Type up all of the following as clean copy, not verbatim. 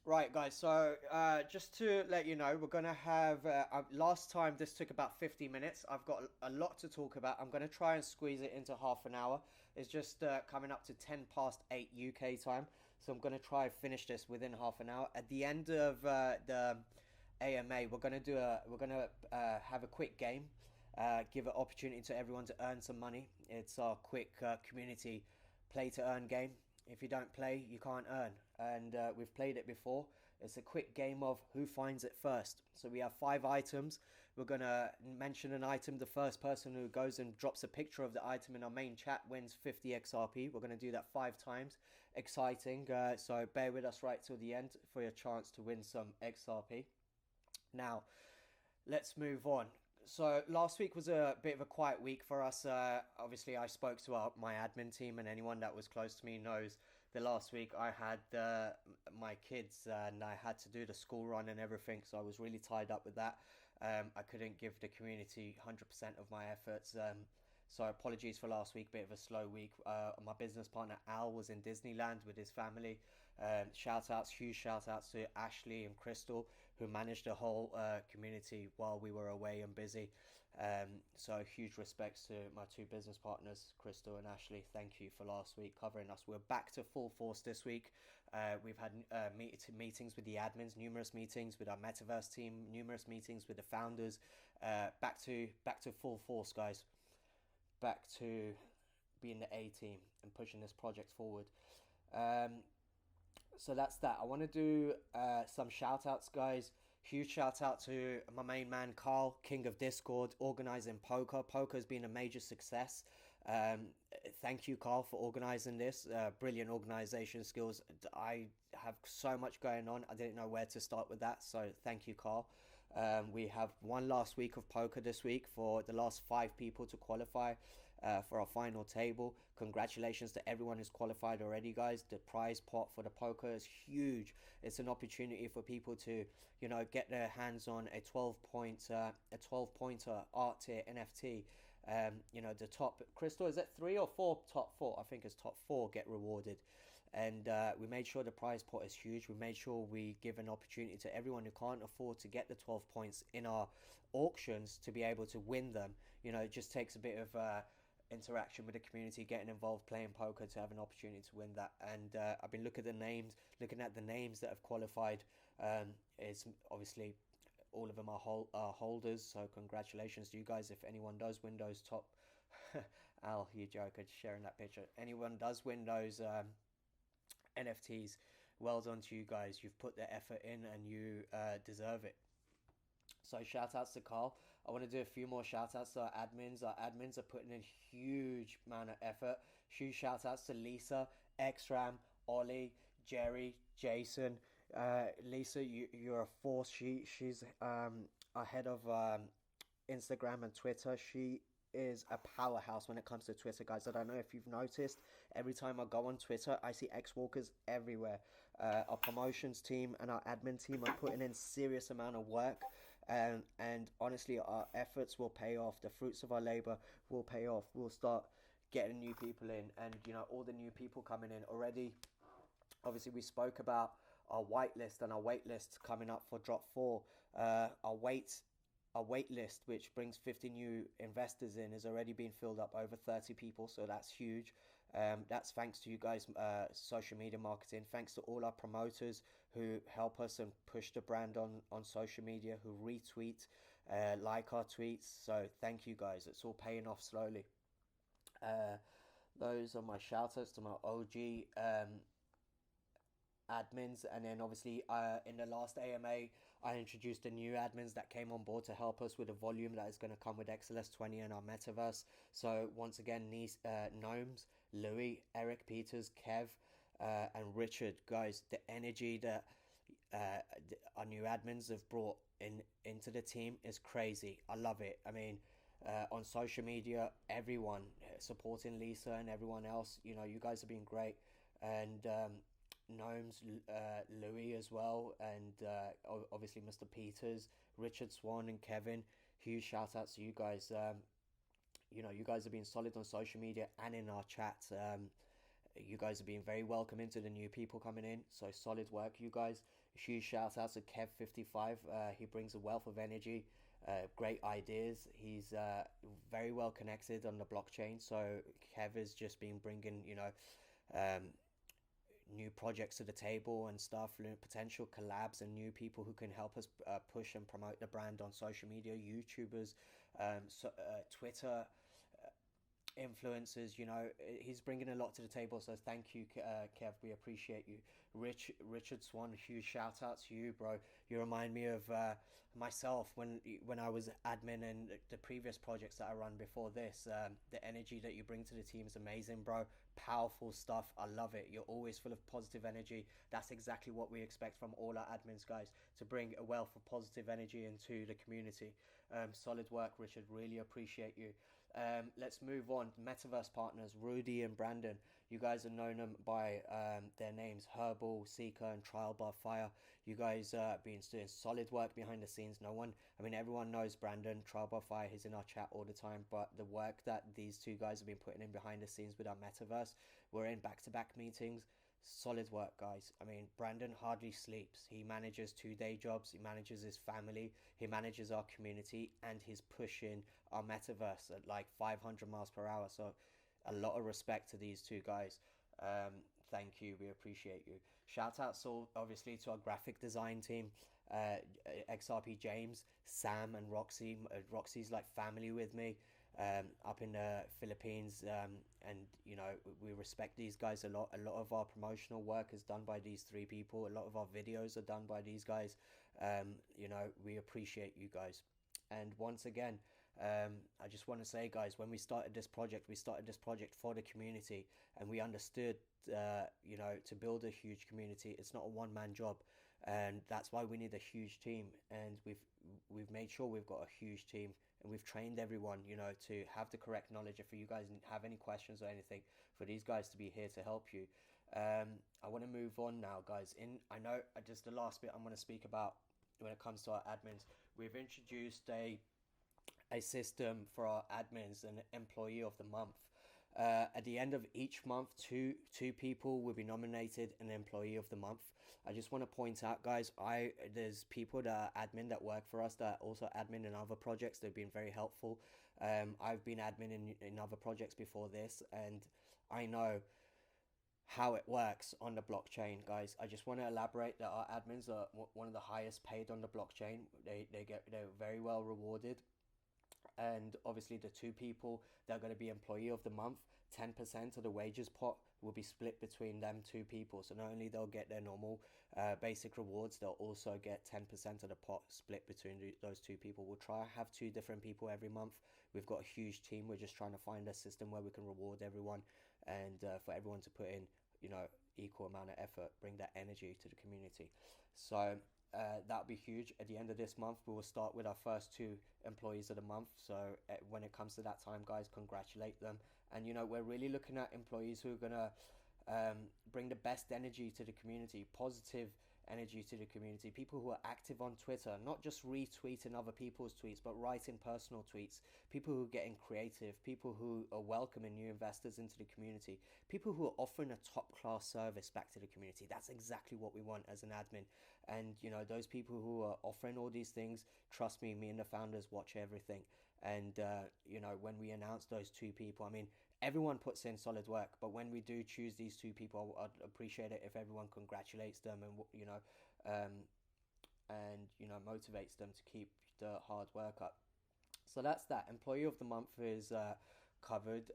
Right, guys. So, just to let you know, we're gonna have. Last time this took about 50 minutes. I've got a lot to talk about. I'm gonna try and squeeze it into half an hour. It's just coming up to 10 past 8 UK time, so I'm gonna try and finish this within half an hour. At the end of the AMA, we're gonna have a quick game. Give an opportunity to everyone to earn some money. It's our quick community play to earn game. If you don't play, you can't earn. And we've played it before. It's a quick game of who finds it first. So we have 5 items. We're going to mention an item. The first person who goes and drops a picture of the item in our main chat wins 50 XRP. We're going to do that 5 times. Exciting. So bear with us right till the end for your chance to win some XRP. Now, let's move on. So last week was a bit of a quiet week for us. Obviously, I spoke to my admin team, and anyone that was close to me knows the last week I had my kids and I had to do the school run and everything. So I was really tied up with that. I couldn't give the community 100% of my efforts. So apologies for last week, bit of a slow week. My business partner Al was in Disneyland with his family. Huge shout outs to Ashley and Crystal who managed the whole community while we were away and busy. So huge respects to my 2 business partners, Crystal and Ashley. Thank you for last week covering us. We're back to full force this week. We've had meetings with the admins, numerous meetings with our Metaverse team, numerous meetings with the founders. Back to full force, guys. Back to being the A team and pushing this project forward. Um, so that's that. I want to do some shout outs, guys. Huge shout out to my main man Carl, King of Discord, organizing poker. Poker has been a major success. Thank you, Carl, for organizing this. Brilliant organization skills. I have so much going on. I didn't know where to start with that. So thank you, Carl. We have one last week of poker this week for the last 5 people to qualify for our final table. Congratulations to everyone who's qualified already, guys. The prize pot for the poker is huge. It's an opportunity for people to, get their hands on a 12 pointer art tier NFT. The top Crystal, is it 3 or 4? Top 4, I think it's top 4 get rewarded. And we made sure the prize pot is huge. We made sure we give an opportunity to everyone who can't afford to get the 12 points in our auctions to be able to win them. It just takes a bit of interaction with the community, getting involved, playing poker to have an opportunity to win that. And I've been looking at the names that have qualified. It's obviously all of them are holders, so congratulations to you guys. If anyone does win those top Al, you joker, sharing that picture. Anyone does win those NFTs, well done to you guys. You've put the effort in and you deserve it. So shout outs to Carl. I want to do a few more shout outs to our admins. Our admins are putting in huge amount of effort. Huge shout outs to Lisa, XRAM, Ollie, Jerry, Jason. Lisa, you're a force. She's ahead of Instagram and Twitter. She is a powerhouse when it comes to Twitter, guys. I don't know if you've noticed. Every time I go on Twitter, I see XWalkers everywhere. Our promotions team and our admin team are putting in serious amount of work, and honestly, our efforts will pay off. The fruits of our labor will pay off. We'll start getting new people in, and all the new people coming in already. Obviously, we spoke about our whitelist and our waitlist coming up for drop 4. Our wait list, which brings 50 new investors in, has already been filled up over 30 people, so that's huge. That's thanks to you guys, social media marketing. Thanks to all our promoters who help us and push the brand on social media, who retweet, like our tweets. So thank you guys. It's all paying off slowly. Uh, those are my shout outs to my OG admins. And then obviously in the last AMA I introduced the new admins that came on board to help us with the volume that is going to come with XLS 20 and our metaverse. So once again, these Gnomes, Louis, Eric Peters, Kev, and Richard, guys, the energy that our new admins have brought into the team is crazy. I love it. I mean, on social media, everyone supporting Lisa and everyone else, you guys have been great. And Gnomes, Louis as well, and obviously Mr. Peters, Richard Swan, and Kevin. Huge shout outs to you guys. You guys have been solid on social media and in our chat. You guys have been very welcoming to the new people coming in. So solid work, you guys. Huge shout out to Kev55. He brings a wealth of energy, great ideas. He's very well connected on the blockchain. So Kev has just been bringing, um, new projects to the table and stuff, potential collabs and new people who can help us push and promote the brand on social media, YouTubers, Twitter, influencers. He's bringing a lot to the table, so thank you, Kev. We appreciate you. Richard Swan, huge shout out to you, bro. You remind me of myself when I was admin and the previous projects that I run before this. The energy that you bring to the team is amazing, bro. Powerful stuff. I love it. You're always full of positive energy. That's exactly what we expect from all our admins, guys, to bring a wealth of positive energy into the community. Solid work, Richard. Really appreciate you. Let's move on. Metaverse partners, Rudy and Brandon. You guys have known them by their names, Herbal, Seeker, and Trial by Fire. You guys been doing solid work behind the scenes. Everyone knows Brandon, Trial by Fire. He's in our chat all the time. But the work that these two guys have been putting in behind the scenes with our Metaverse, we're in back-to-back meetings. Solid work, guys. Brandon hardly sleeps. He manages 2 day jobs. He manages his family. He manages our community, and he's pushing our Metaverse at like 500 miles per hour. So a lot of respect to these two guys. Thank you. We appreciate you. Shout out obviously to our graphic design team, XRP James, Sam, and Roxy. Roxy's like family with me up in the Philippines, and we respect these guys a lot. A lot of our promotional work is done by these three people. A lot of our videos are done by these guys. We appreciate you guys. And once again, I just want to say, guys, when we started this project for the community, and we understood, to build a huge community, it's not a one-man job, and that's why we need a huge team. And we've made sure we've got a huge team, and we've trained everyone, to have the correct knowledge. If you guys have any questions or anything, for these guys to be here to help you. I want to move on now, guys. I know just the last bit I'm going to speak about when it comes to our admins. We've introduced a system for our admins, an employee of the month. At the end of each month, two people will be nominated an employee of the month. I just want to point out, guys, there's people that are admin that work for us that are also admin in other projects. They've been very helpful. I've been admin in other projects before this, and I know how it works on the blockchain, guys. I just want to elaborate that our admins are one of the highest paid on the blockchain. They're very well rewarded. And obviously the two people that are going to be employee of the month, 10% of the wages pot will be split between them two people. So not only they'll get their normal basic rewards, they'll also get 10% of the pot split between those two people. We'll try to have two different people every month. We've got a huge team. We're just trying to find a system where we can reward everyone, and for everyone to put in equal amount of effort, bring that energy to the community. So that'll be huge. At the end of this month, we will start with our first two employees of the month. So when it comes to that time, guys, congratulate them. And we're really looking at employees who are gonna bring the best energy to the community, positive energy to the community. People who are active on Twitter, not just retweeting other people's tweets, but writing personal tweets. People who are getting creative. People who are welcoming new investors into the community. People who are offering a top-class service back to the community. That's exactly what we want as an admin. And those people who are offering all these things, trust me and the founders watch everything. And when we announce those two people, everyone puts in solid work, but when we do choose these two people, I'd appreciate it if everyone congratulates them and motivates them to keep the hard work up. So that's that. Employee of the month is covered.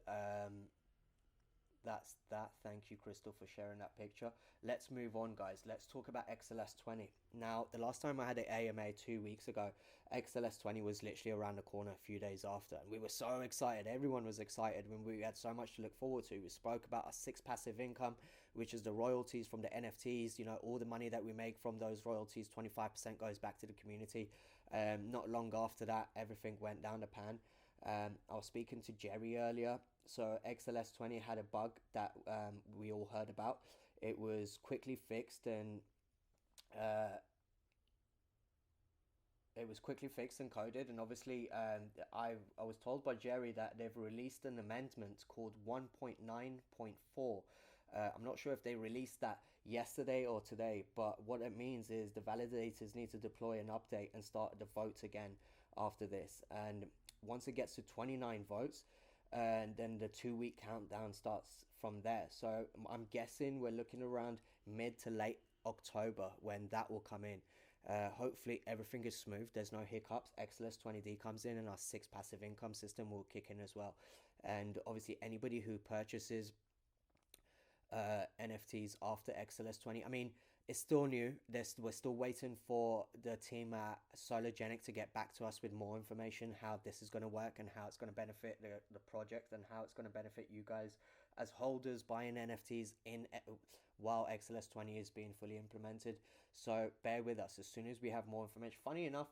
That's that. Thank you, Crystal, for sharing that picture. Let's move on, guys. Let's talk about XLS20. Now, the last time I had an AMA 2 weeks ago, XLS20 was literally around the corner a few days after, and we were so excited. Everyone was excited when we had so much to look forward to. We spoke about our 6 passive income, which is the royalties from the NFTs. All the money that we make from those royalties, 25% goes back to the community. Not long after that, everything went down the pan. I was speaking to Jerry earlier. So XLS20 had a bug that we all heard about. It was quickly fixed, and coded. And obviously, I was told by Jerry that they've released an amendment called 1.9.4 I'm not sure if they released that yesterday or today, but what it means is the validators need to deploy an update and start the votes again after this. And once it gets to 29 votes, and then the 2 week countdown starts from there. So I'm guessing we're looking around mid to late October when that will come in. Hopefully everything is smooth, there's no hiccups. XLS 20D comes in and our 6 passive income system will kick in as well. And obviously anybody who purchases NFTs after XLS 20, I mean, it's still new. We're still waiting for the team at Sologenic to get back to us with more information, how this is going to work and how it's going to benefit the project and how it's going to benefit you guys as holders buying NFTs in while XLS 20 is being fully implemented. So bear with us as soon as we have more information. Funny enough,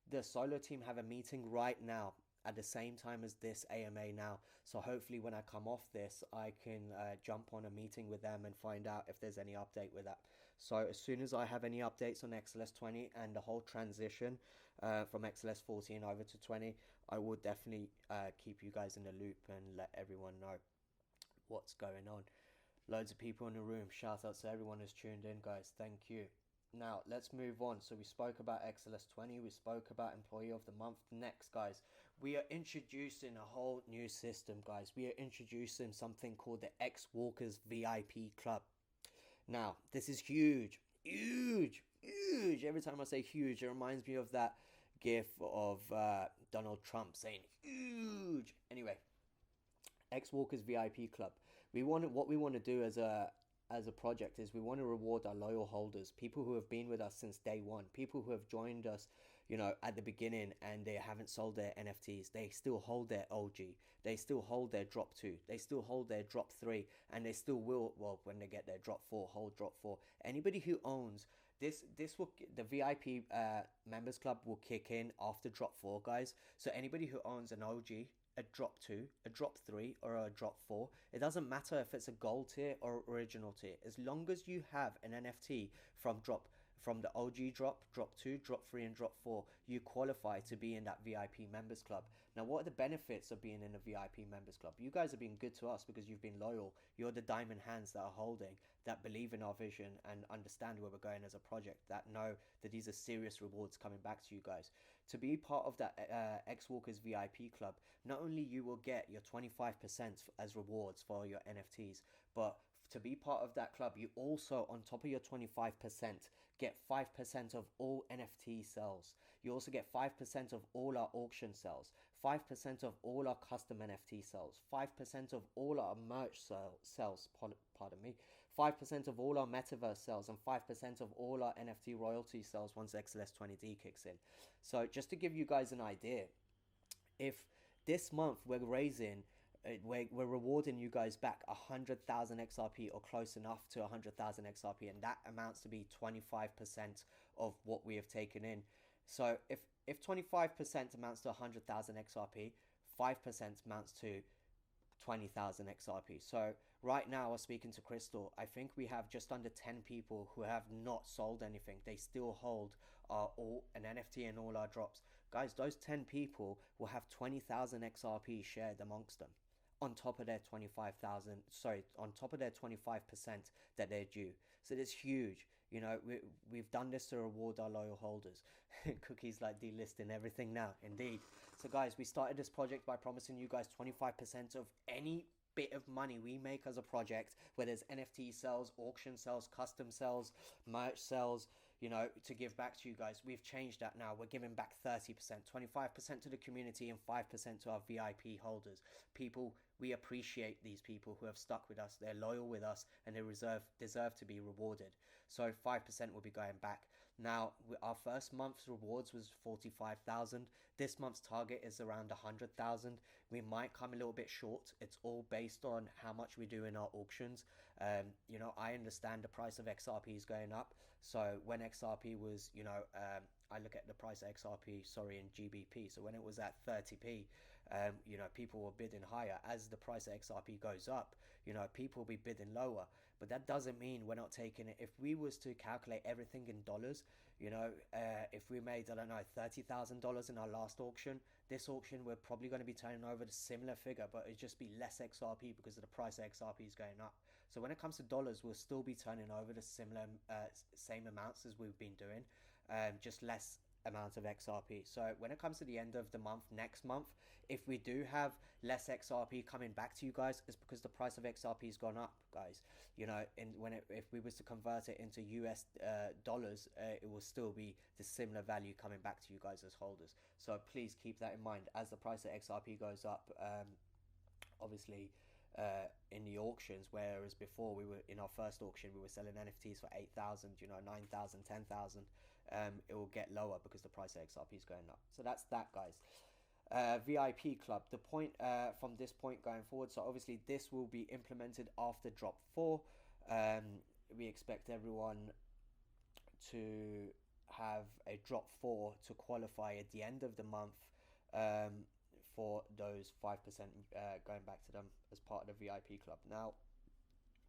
the Solo team have a meeting right now at the same time as this AMA now. So hopefully when I come off this, I can jump on a meeting with them and find out if there's any update with that. So as soon as I have any updates on XLS 20 and the whole transition from XLS 14 over to 20, I will definitely keep you guys in the loop and let everyone know what's going on. Loads of people in the room. Shout out to everyone who's tuned in, guys. Thank you. Now let's move on. So we spoke about XLS 20, we spoke about employee of the month. Next, guys, we are introducing a whole new system, guys. We are introducing something called the XWalkers VIP Club. Now this is huge. Every time I say huge, it reminds me of that gif of Donald Trump saying huge. Anyway, XWalkers VIP Club. What we want to do as a project is we want to reward our loyal holders, people who have been with us since day one, people who have joined us, you know, at the beginning and they haven't sold their NFTs. They still hold their OG, they still hold their drop 2, they still hold their drop 3, and they still will, well, when they get their drop 4, hold drop 4. Anybody who owns this will, the VIP members club will kick in after drop 4, guys. So anybody who owns an OG, a drop 2, a drop 3, or a drop 4, it doesn't matter if it's a gold tier or original tier. As long as you have an NFT from the OG drop, drop 2, drop 3, and drop 4, you qualify to be in that VIP members club. Now, what are the benefits of being in a VIP members club? You guys have been good to us because you've been loyal. You're the diamond hands that are holding, that believe in our vision and understand where we're going as a project, that know that these are serious rewards coming back to you guys. To be part of that XWalkers VIP club, not only you will get your 25% as rewards for your NFTs, but to be part of that club, you also, on top of your 25%, get 5% of all NFT sales. You also get 5% of all our auction sales, 5% of all our custom NFT sales, 5% of all our merch sales, pardon me, 5% of all our Metaverse sales, and 5% of all our NFT royalty sales once XLS 20D kicks in. So just to give you guys an idea, if this month we're raising, we're rewarding you guys back 100,000 XRP or close enough to 100,000 XRP, and that amounts to be 25% of what we have taken in. So if 25% amounts to 100,000 XRP, 5% amounts to 20,000 XRP. So right now, I was speaking to Crystal. I think we have just under 10 people who have not sold anything. They still hold an NFT and all our drops. Guys, those 10 people will have 20,000 XRP shared amongst them, on top of their 25,000, sorry, on top of their 25% that they're due. So that's huge. You know, we've done this to reward our loyal holders. Cookies like delisting everything now, indeed. So guys, we started this project by promising you guys 25% of any bit of money we make as a project, whether it's NFT sales, auction sales, custom sales, merch sales, you know, to give back to you guys. We've changed that now. We're giving back 30%, 25% to the community and 5% to our VIP holders. People, we appreciate these people who have stuck with us. They're loyal with us and they deserve to be rewarded. So 5% will be going back. Now, our first month's rewards was 45,000. This month's target is around 100,000. We might come a little bit short. It's all based on how much we do in our auctions. You know, I understand the price of XRP is going up. So when XRP was, you know, I look at the price of XRP, sorry, in GBP. So when it was at 30p, you know, people were bidding higher. As the price of XRP goes up, you know, people will be bidding lower. But that doesn't mean we're not taking it. If we was to calculate everything in dollars, you know, if we made, I don't know, $30,000 in our last auction, this auction we're probably going to be turning over the similar figure, but it'd just be less XRP because of the price of XRP is going up. So when it comes to dollars, we'll still be turning over the similar same amounts as we've been doing, just less amount of XRP. So when it comes to the end of the month, next month, if we do have less XRP coming back to you guys, it's because the price of XRP has gone up, guys. You know, and if we was to convert it into US dollars, it will still be the similar value coming back to you guys as holders. So please keep that in mind as the price of XRP goes up. Obviously, in the auctions, whereas before we were in our first auction, we were selling NFTs for 8,000, 9,000, 10,000. It will get lower because the price of XRP is going up. So that's that, guys. VIP club. The point from this point going forward. So obviously this will be implemented after drop 4. We expect everyone to have a drop 4 to qualify at the end of the month. For those 5% going back to them as part of the VIP club. Now,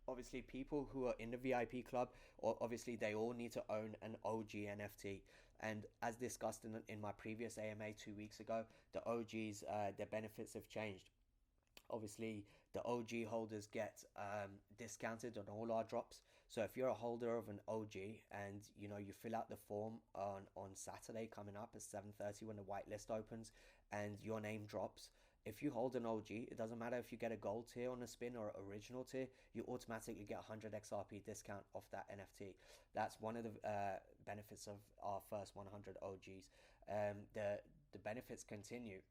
obviously, people who are in the VIP club, or obviously they all need to own an OG NFT. And as discussed in my previous AMA 2 weeks ago, the OGs, their benefits have changed. Obviously, the OG holders get discounted on all our drops. So if you're a holder of an OG and you fill out the form on Saturday coming up at 7:30 when the whitelist opens and your name drops, if you hold an OG, it doesn't matter if you get a gold tier on a spin or original tier, you automatically get 100 XRP discount off that NFT. That's one of the benefits of our first 100 OGs. The benefits continue.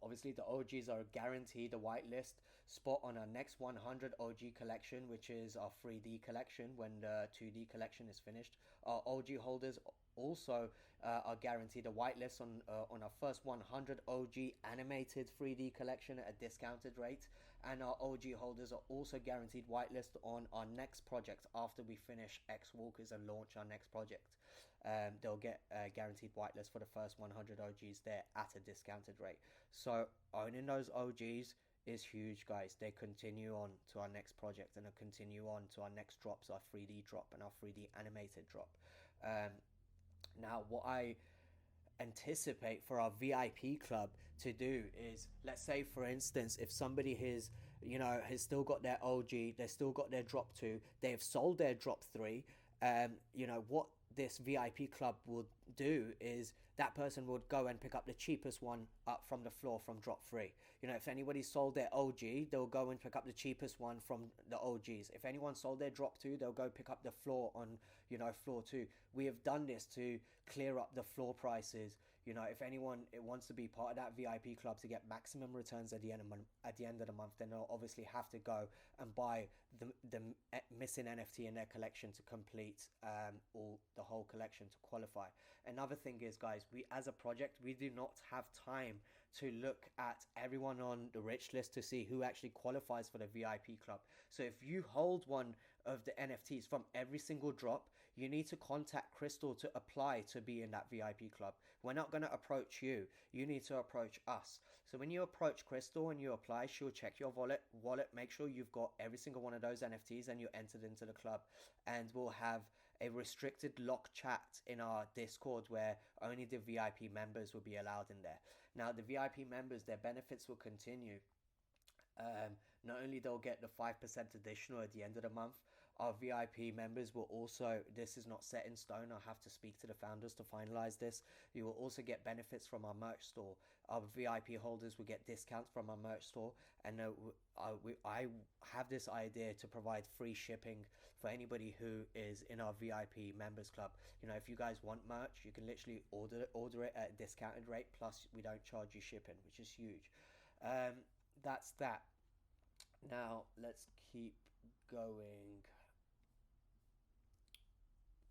Obviously, the OGs are guaranteed a whitelist spot on our next 100 OG collection, which is our 3D collection when the 2D collection is finished. Our OG holders also are guaranteed a whitelist on our first 100 OG animated 3D collection at a discounted rate. And our OG holders are also guaranteed whitelist on our next project after we finish XWalkers and launch our next project. They'll get a guaranteed whitelist for the first 100 OGs there at a discounted rate. So owning those OGs is huge, guys. They continue on to our next project and they'll continue on to our next drops, our 3D drop and our 3D animated drop. Now, what I anticipate for our VIP club to do is, let's say for instance, if somebody has still got their OG, they've still got their drop 2, they've sold their drop 3, what this VIP club would do is that person would go and pick up the cheapest one up from the floor from drop 3. If anybody sold their OG, they'll go and pick up the cheapest one from the OGs. If anyone sold their drop 2, they'll go pick up the floor on floor 2. We have done this to clear up the floor prices. If anyone wants to be part of that VIP club to get maximum returns at the end of the month, then they'll obviously have to go and buy the missing NFT in their collection to complete the whole collection to qualify. Another thing is, guys, we as a project, we do not have time to look at everyone on the rich list to see who actually qualifies for the VIP club. So if you hold one of the NFTs from every single drop, you need to contact Crystal to apply to be in that VIP club. We're not going to approach you. You need to approach us. So when you approach Crystal and you apply, she'll check your wallet, make sure you've got every single one of those NFTs and you're entered into the club. And we'll have a restricted lock chat in our Discord where only the VIP members will be allowed in there. Now, the VIP members, their benefits will continue. Not only they'll get the 5% additional at the end of the month, our VIP members will also, this is not set in stone, I'll have to speak to the founders to finalize this. You will also get benefits from our merch store. Our VIP holders will get discounts from our merch store. And I have this idea to provide free shipping for anybody who is in our VIP members club. If you guys want merch, you can literally order it at a discounted rate, plus we don't charge you shipping, which is huge. That's that. Now, let's keep going.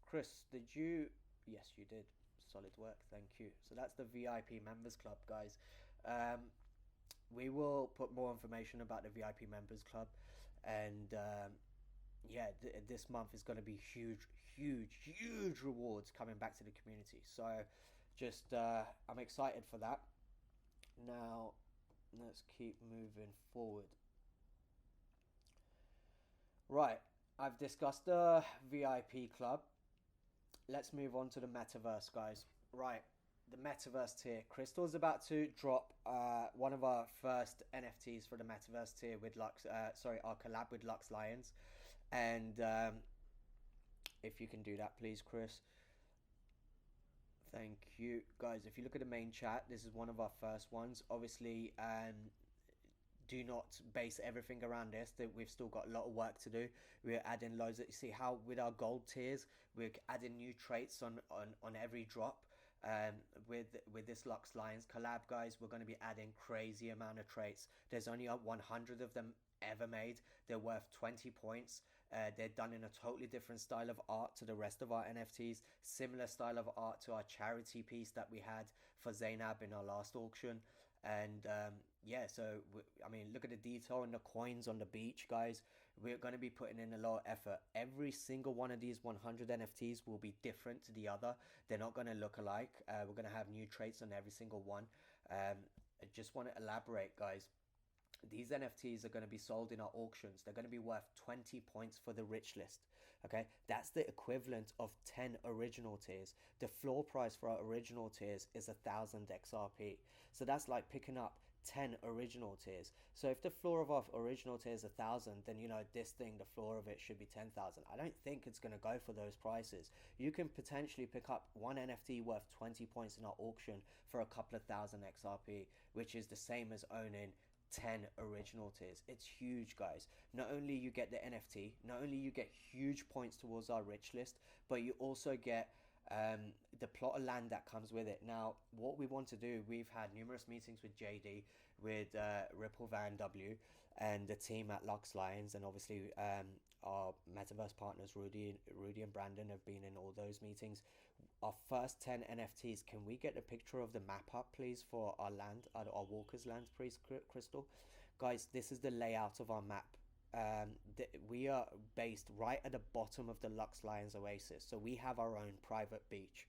Chris, did you? Yes, you did. Solid work. Thank you. So that's the VIP members club, guys. We will put more information about the VIP members club. And this month is going to be huge rewards coming back to the community. So just, I'm excited for that. Now, let's keep moving forward. Right, I've discussed the VIP club. Let's move on to the metaverse, guys. Right, the Metaverse Tier. Crystal's about to drop one of our first NFTs for the Metaverse Tier with our collab with Lux Lions. And if you can do that, please, Chris. Thank you, guys. If you look at the main chat, this is one of our first ones. Obviously, do not base everything around this. That we've still got a lot of work to do. We're adding loads. You see how with our gold tiers, we're adding new traits on every drop. With this Lux Lions collab, guys, we're going to be adding crazy amount of traits. There's only 100 of them ever made. They're worth 20 points. They're done in a totally different style of art to the rest of our NFTs. Similar style of art to our charity piece that we had for Zainab in our last auction. And yeah, so I mean, look at the detail in the coins on the beach, guys. We're going to be putting in a lot of effort. Every single one of these 100 NFTs will be different to the other. They're not going to look alike. We're going to have new traits on every single one. I just want to elaborate, guys. These NFTs are going to be sold in our auctions. They're going to be worth 20 points for the rich list. Okay, that's the equivalent of 10 original tiers. The floor price for our original tiers is 1,000 XRP. So that's like picking up 10 original tiers. So if the floor of our original tier is 1,000, then you know this thing, the floor of it should be 10,000. I don't think it's going to go for those prices. You can potentially pick up one NFT worth 20 points in our auction for a couple of thousand XRP, which is the same as owning 10 original tiers. It's huge, guys. Not only you get the NFT, not only you get huge points towards our rich list, but you also get the plot of land that comes with it. Now, what we want to do, we've had numerous meetings with JD, with Ripple Van W, and the team at Lux Lions, and obviously our metaverse partners Rudy and Brandon have been in all those meetings. Our first 10 NFTs, can we get a picture of the map up, please, for our land, our Walkers lands, please, Crystal? Guys, this is the layout of our map. We are based right at the bottom of the Lux Lions Oasis, so we have our own private beach.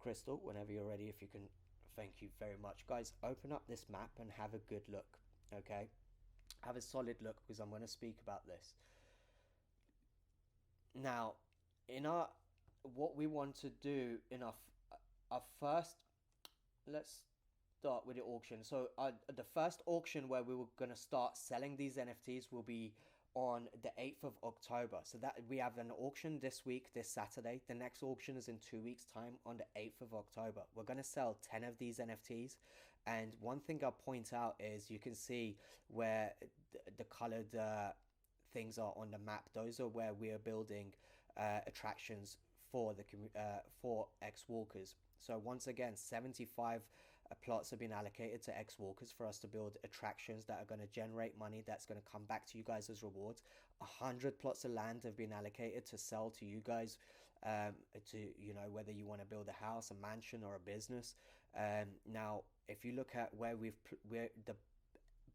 Crystal, whenever you're ready, if you can, thank you very much. Guys, open up this map and have a good look, okay? Have a solid look, because I'm going to speak about this. Now, in our what we want to do in our first, let's start with the auction. So the first auction where we were going to start selling these NFTs will be on the 8th of October. So that we have an auction this week, this Saturday. The next auction is in 2 weeks time on the 8th of October. We're going to sell 10 of these NFTs. And one thing I'll point out is you can see where the colored things are on the map. Those are where we are building attractions for the for XWalkers. So once again, 75 plots have been allocated to XWalkers for us to build attractions that are going to generate money that's going to come back to you guys as rewards. 100 plots of land have been allocated to sell to you guys, to, you know, whether you want to build a house, a mansion, or a business. Now, if you look at where the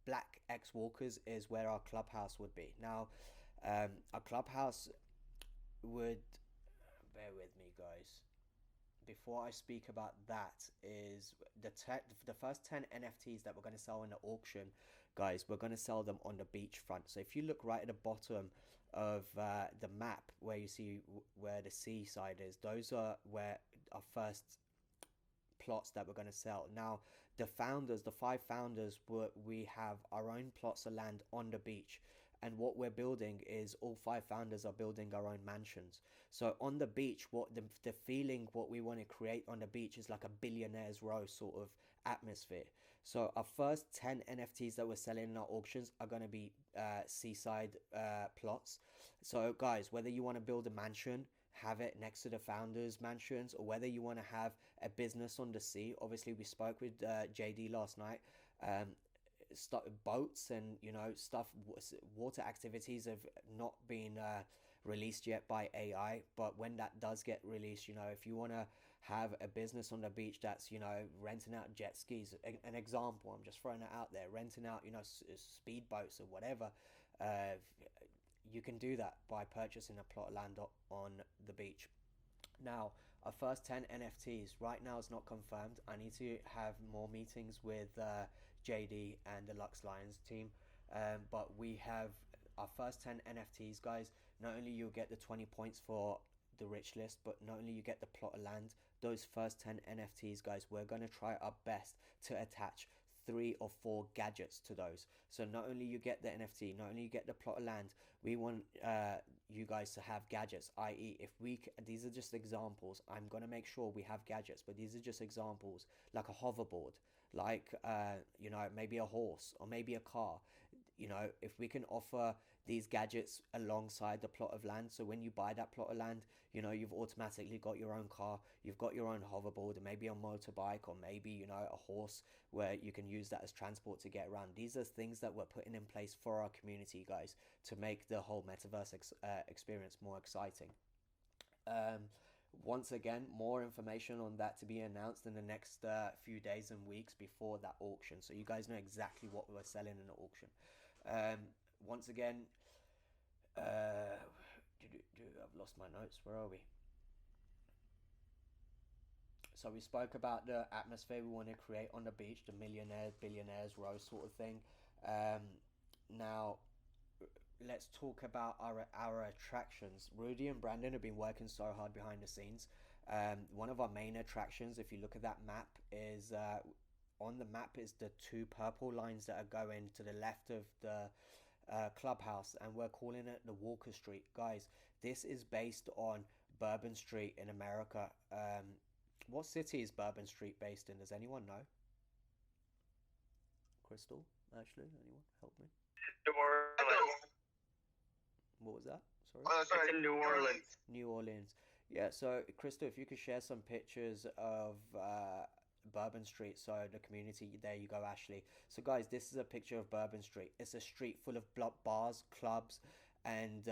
black XWalkers is where our clubhouse would be. Now, our clubhouse would, bear with me, guys, before I speak about that, is the first 10 NFTs that we're going to sell in the auction, guys. We're going to sell them on the beachfront. So if you look right at the bottom of the map where you see where the seaside is, those are where our first plots that we're going to sell. Now, the 5 founders, we have our own plots of land on the beach. And what we're building is all 5 founders are building our own mansions. So on the beach, what the feeling, what we want to create on the beach is like a billionaire's row sort of atmosphere. So our first 10 NFTs that we're selling in our auctions are going to be seaside plots. So guys, whether you want to build a mansion, have it next to the founders' mansions, or whether you want to have a business on the sea. Obviously, we spoke with JD last night. Boats and, you know, stuff, water activities have not been released yet by AI, but when that does get released, you know, if you want to have a business on the beach that's, you know, renting out jet skis, an example, I'm just throwing it out there, renting out, you know, speed boats or whatever, you can do that by purchasing a plot of land on the beach. Now, our first 10 NFTs right now is not confirmed. I need to have more meetings with JD and the Lux Lions team, but we have our first 10 NFTs, guys. Not only you'll get the 20 points for the rich list, but not only you get the plot of land, those first 10 NFTs, guys, we're going to try our best to attach 3 or 4 gadgets to those. So not only you get the NFT, not only you get the plot of land, we want you guys to have gadgets, i.e. if we these are just examples. I'm going to make sure we have gadgets, but these are just examples, like a hoverboard, like you know, maybe a horse or maybe a car. You know, if we can offer these gadgets alongside the plot of land, so when you buy that plot of land, you know, you've automatically got your own car, you've got your own hoverboard, and maybe a motorbike, or maybe, you know, a horse where you can use that as transport to get around. These are things that we're putting in place for our community, guys, to make the whole metaverse experience more exciting. Once again, more information on that to be announced in the next few days and weeks before that auction, so you guys know exactly what we're selling in the auction. Once again, I've lost my notes. Where are we? So we spoke about the atmosphere we want to create on the beach, the millionaires, billionaires row sort of thing. Now, let's talk about our attractions. Rudy and Brandon have been working so hard behind the scenes. One of our main attractions, if you look at that map, is on the map is the 2 purple lines that are going to the left of the clubhouse, and we're calling it the Walker Street. Guys, this is based on Bourbon Street in America. What city is Bourbon Street based in? Does anyone know? Crystal, actually, anyone help me? New Orleans. What was that? Sorry. It's in New Orleans. New Orleans. Yeah. So, Crystal, if you could share some pictures of Bourbon Street, so the community. There you go, Ashley. So, guys, this is a picture of Bourbon Street. It's a street full of bars, clubs, and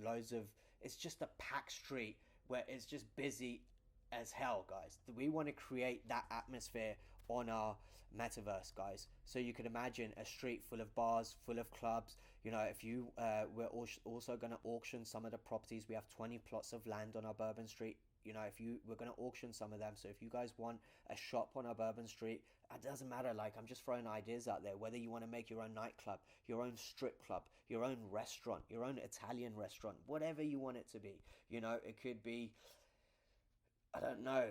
loads of. It's just a packed street where it's just busy as hell, guys. We want to create that atmosphere on our metaverse, guys. So you can imagine a street full of bars, full of clubs. You know, if you we're also going to auction some of the properties. We have 20 plots of land on our Bourbon Street. You know, we're going to auction some of them. So if you guys want a shop on our Bourbon Street, it doesn't matter. Like, I'm just throwing ideas out there. Whether you want to make your own nightclub, your own strip club, your own restaurant, your own Italian restaurant, whatever you want it to be. You know, it could be, I don't know,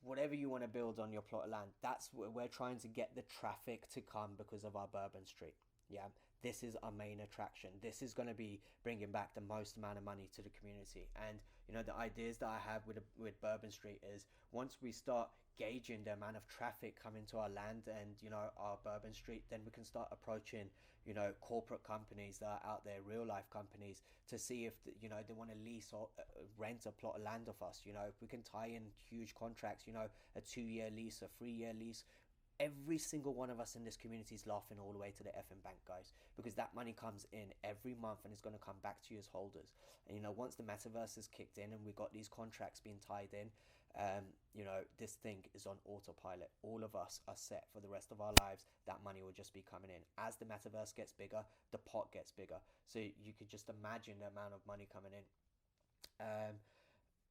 whatever you want to build on your plot of land. That's where we're trying to get the traffic to come because of our Bourbon Street. Yeah, this is our main attraction. This is going to be bringing back the most amount of money to the community. And you know, the ideas that I have with Bourbon Street is, once we start gauging the amount of traffic coming to our land and, you know, our Bourbon Street, then we can start approaching, you know, corporate companies that are out there, real life companies, to see if you know, they want to lease or rent a plot of land of us. You know, if we can tie in huge contracts, you know, a 2-year lease, a 3-year lease. Every single one of us in this community is laughing all the way to the effing bank, guys, because that money comes in every month and it's going to come back to you as holders. And you know, once the metaverse is kicked in and we got these contracts being tied in, you know, this thing is on autopilot. All of us are set for the rest of our lives. That money will just be coming in. As the metaverse gets bigger, the pot gets bigger. So you could just imagine the amount of money coming in.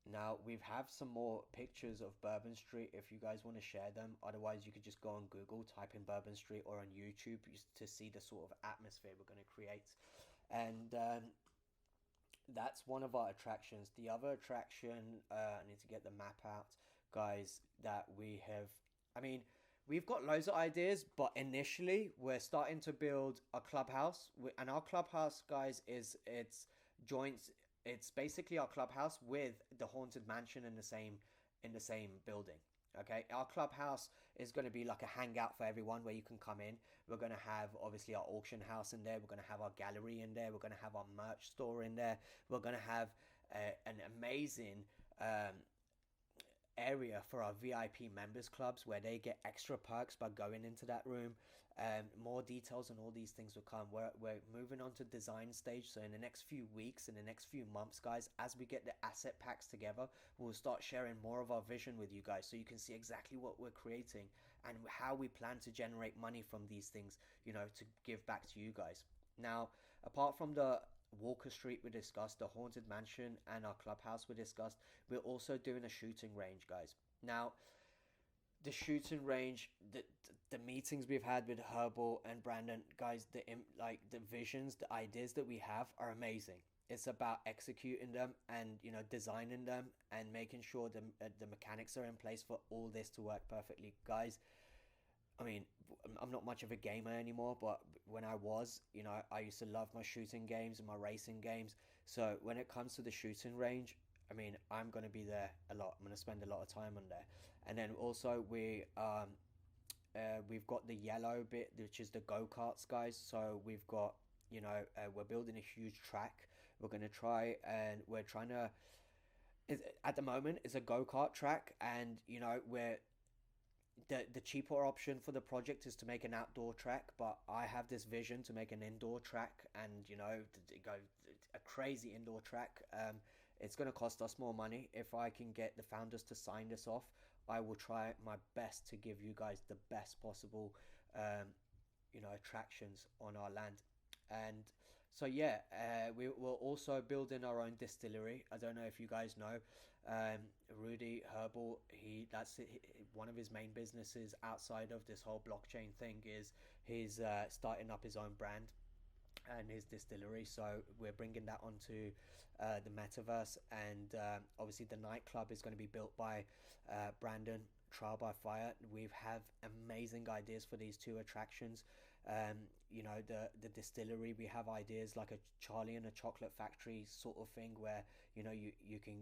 Now, we have some more pictures of Bourbon Street if you guys want to share them. Otherwise, you could just go on Google, type in Bourbon Street, or on YouTube to see the sort of atmosphere we're going to create. And that's one of our attractions. The other attraction, I need to get the map out, guys, that we have. I mean, we've got loads of ideas, but initially we're starting to build a clubhouse. And our clubhouse, guys, it's joints. It's basically our clubhouse with the haunted mansion in the same building. Okay, our clubhouse is going to be like a hangout for everyone where you can come in. We're going to have obviously our auction house in there. We're going to have our gallery in there. We're going to have our merch store in there. We're going to have an amazing area for our VIP members clubs where they get extra perks by going into that room. More details on all these things will come. We're moving on to design stage. So in the next few weeks, in the next few months, guys, as we get the asset packs together, we'll start sharing more of our vision with you guys, so you can see exactly what we're creating and how we plan to generate money from these things, you know, to give back to you guys. Now, apart from the Walker Street we discussed, the haunted mansion, and our clubhouse we discussed, we're also doing a shooting range, guys. Now, the shooting range, the meetings we've had with Herbal and Brandon, guys, the visions, the ideas that we have are amazing. it's about executing them and designing them and making sure the mechanics are in place for all this to work perfectly, guys. I mean, I'm not much of a gamer anymore, but when I was, I used to love my shooting games and my racing games. So when it comes to the shooting range, I mean, I'm going to be there a lot. I'm going to spend a lot of time on there. And then also we've got the yellow bit, which is the go-karts, guys. So we've got, we're building a huge track. We're going to try, and we're trying to, at the moment, it's a go-kart track. And, we're, the cheaper option for the project is to make an outdoor track, but I have this vision to make an indoor track, and go a crazy indoor track. It's going to cost us more money. If I can get the founders to sign this off, I will try my best to give you guys the best possible attractions on our land. And so yeah, we will also building our own distillery. I don't know if you guys know, Rudy Herbal, that's one of his main businesses outside of this whole blockchain thing is he's starting up his own brand and his distillery. So we're bringing that onto the metaverse, and obviously the nightclub is going to be built by Brandon, Trial by Fire. We have amazing ideas for these two attractions. The distillery, we have ideas like a Charlie and a Chocolate Factory sort of thing, where you can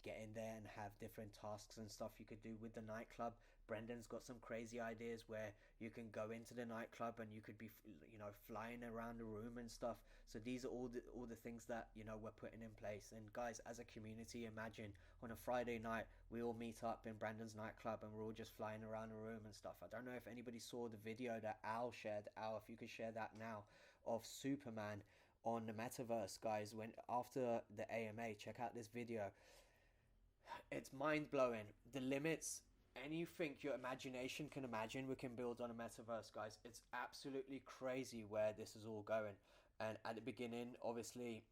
get in there and have different tasks and stuff you could do with the nightclub. Brendan's got some crazy ideas where you can go into the nightclub and you could be flying around the room and stuff. So these are all the things that we're putting in place. And guys, as a community, imagine on a Friday night we all meet up in Brandon's nightclub and we're all just flying around the room and stuff. I don't know if anybody saw the video that Al shared. Al, if you could share that now, of Superman on the metaverse, guys. When after the AMA, check out this video. It's mind-blowing. The limits, anything your imagination can imagine, we can build on a metaverse, guys. It's absolutely crazy where this is all going. And at the beginning, obviously,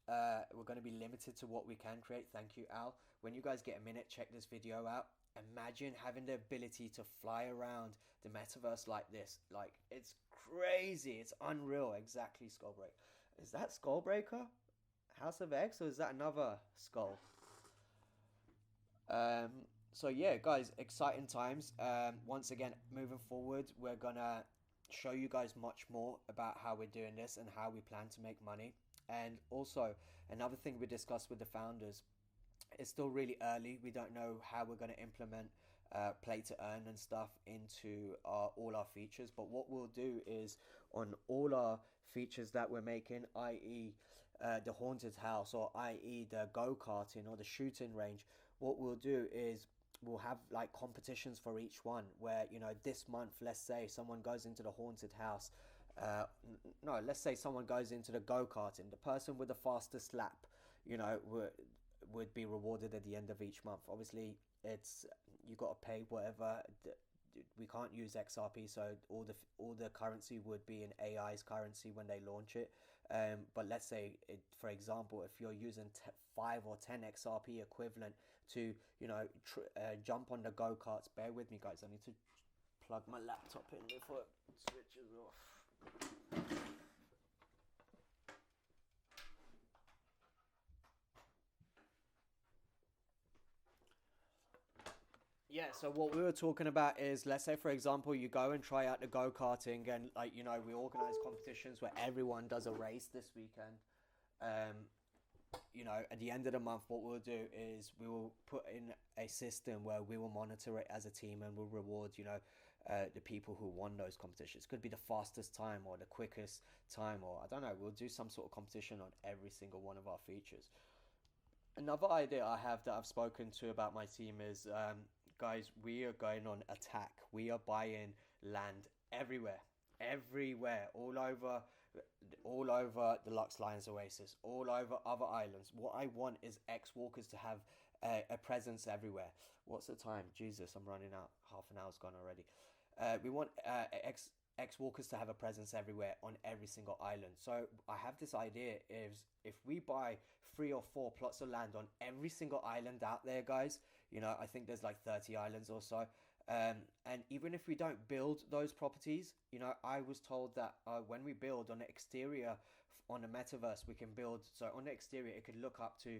we're going to be limited to what we can create. Thank you, Al. When you guys get a minute, check this video out. Imagine having the ability to fly around the metaverse like this. Like, it's crazy. It's unreal. Exactly, Skullbreaker. Is that Skullbreaker? House of X, or is that another skull? So yeah, guys, exciting times. Once again, moving forward, we're gonna show you guys much more about how we're doing this and how we plan to make money. And also, another thing we discussed with the founders, it's still really early. We don't know how we're going to implement play to earn and stuff into all our features. But what we'll do is on all our features that we're making, i.e. The haunted house, or i.e. the go-karting or the shooting range, what we'll do is we'll have like competitions for each one, where this month, let's say someone goes into the haunted house, no, let's say someone goes into the go-karting, the person with the fastest lap would be rewarded at the end of each month. Obviously, it's you got to pay whatever. We can't use XRP, so all the currency would be in AI's currency when they launch it. But let's say, for example, if you're using 5 or 10 XRP equivalent to jump on the go-karts. Bear with me, guys. I need to plug my laptop in before it switches off. Yeah, so what we were talking about is, let's say, for example, you go and try out the go-karting, and we organize competitions where everyone does a race this weekend. At the end of the month, what we'll do is we will put in a system where we will monitor it as a team, and we'll reward, the people who won those competitions. Could be the fastest time or the quickest time, or I don't know, we'll do some sort of competition on every single one of our features. Another idea I have that I've spoken to about my team is, guys, we are going on attack. We are buying land everywhere, all over the Lux Lions Oasis, all over other islands. What I want is XWalkers to have a presence everywhere. What's the time? Jesus, I'm running out. Half an hour's gone already. We want XWalkers to have a presence everywhere on every single island. So I have this idea is, if we buy 3 or 4 plots of land on every single island out there, guys, I think there's like 30 islands or so. And even if we don't build those properties, I was told that when we build on the exterior on the metaverse, we can build. So on the exterior, it could look up to